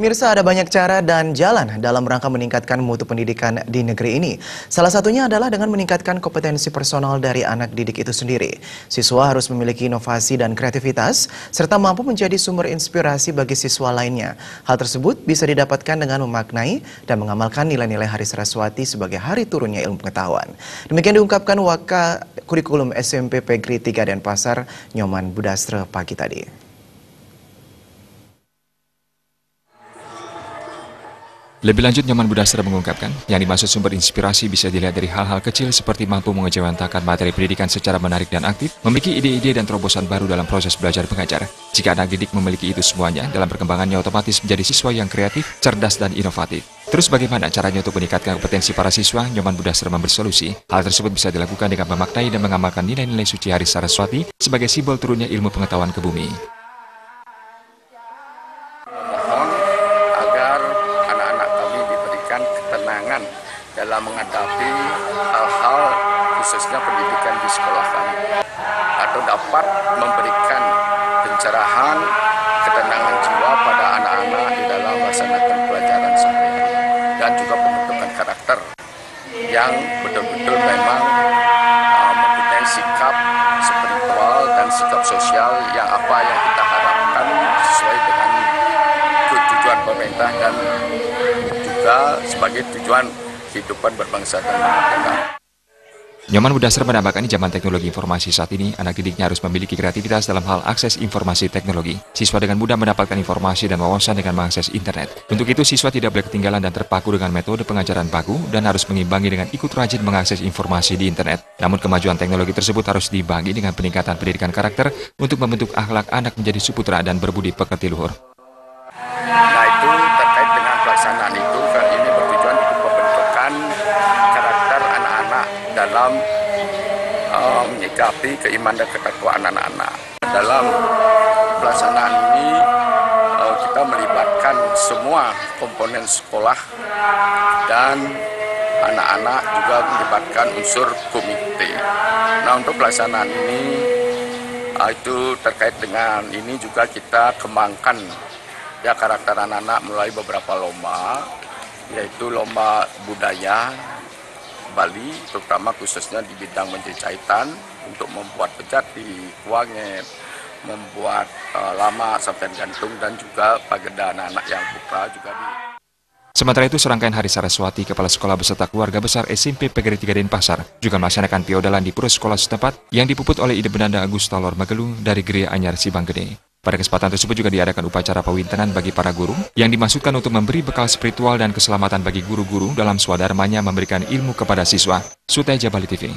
Pemirsa, ada banyak cara dan jalan dalam rangka meningkatkan mutu pendidikan di negeri ini. Salah satunya adalah dengan meningkatkan kompetensi personal dari anak didik itu sendiri. Siswa harus memiliki inovasi dan kreativitas, serta mampu menjadi sumber inspirasi bagi siswa lainnya. Hal tersebut bisa didapatkan dengan memaknai dan mengamalkan nilai-nilai Hari Saraswati sebagai hari turunnya ilmu pengetahuan. Demikian diungkapkan Waka Kurikulum SMP Pegri 3 Denpasar, Nyoman Budastra pagi tadi. Lebih lanjut, Nyoman Budastra mengungkapkan, yang dimaksud sumber inspirasi bisa dilihat dari hal-hal kecil seperti mampu mengejawantahkan materi pendidikan secara menarik dan aktif, memiliki ide-ide dan terobosan baru dalam proses belajar mengajar. Jika anak didik memiliki itu semuanya, dalam perkembangannya otomatis menjadi siswa yang kreatif, cerdas, dan inovatif. Terus bagaimana caranya untuk meningkatkan kompetensi para siswa? Nyoman Budastra memberi solusi. Hal tersebut bisa dilakukan dengan memaknai dan mengamalkan nilai-nilai suci Hari Saraswati sebagai simbol turunnya ilmu pengetahuan ke bumi. Ketenangan dalam menghadapi hal-hal khususnya pendidikan di sekolah kami, atau dapat memberikan pencerahan, ketenangan jiwa pada anak-anak di dalam melaksanakan pelajaran sehari-hari, dan juga pembentukan karakter yang betul-betul memang mempunyai sikap spiritual dan sikap sosial yang kita harapkan sesuai dengan tujuan pemerintah dan juga sebagai tujuan kehidupan berbangsa dan bernegara. Nyoman Budastra menambahkan, di zaman teknologi informasi saat ini, anak didiknya harus memiliki kreativitas dalam hal akses informasi teknologi. Siswa dengan mudah mendapatkan informasi dan wawasan dengan mengakses internet. Untuk itu, siswa tidak boleh ketinggalan dan terpaku dengan metode pengajaran baku dan harus mengimbangi dengan ikut rajin mengakses informasi di internet. Namun kemajuan teknologi tersebut harus dibagi dengan peningkatan pendidikan karakter untuk membentuk akhlak anak menjadi suputra dan berbudi pekerti luhur. Nah, itu terkait dengan pelaksanaan itu, ini bertujuan untuk pembentukan karakter anak-anak dalam menyikapi keimanan dan ketakwaan anak-anak. Dalam pelaksanaan ini kita melibatkan semua komponen sekolah dan anak-anak juga melibatkan unsur komite. Nah, untuk pelaksanaan ini itu terkait dengan ini juga kita kembangkan ya karakter anak-anak melalui beberapa lomba, yaitu lomba budaya Bali, terutama khususnya di bidang menjahitan untuk membuat pejati, kuangnya, membuat lama sampai gantung, dan juga pageda anak-anak yang putra juga di. Sementara itu, serangkaian Hari Saraswati, Kepala Sekolah beserta keluarga besar SMP Pegri 3 Denpasar juga melaksanakan piodalan di pura sekolah setempat yang dipuput oleh Ide Benanda Agus Talor Magelung dari Geria Anyar Sibanggede. Pada kesempatan tersebut juga diadakan upacara pawintenan bagi para guru yang dimaksudkan untuk memberi bekal spiritual dan keselamatan bagi guru-guru dalam swadharmanya memberikan ilmu kepada siswa. Suteja Bali TV.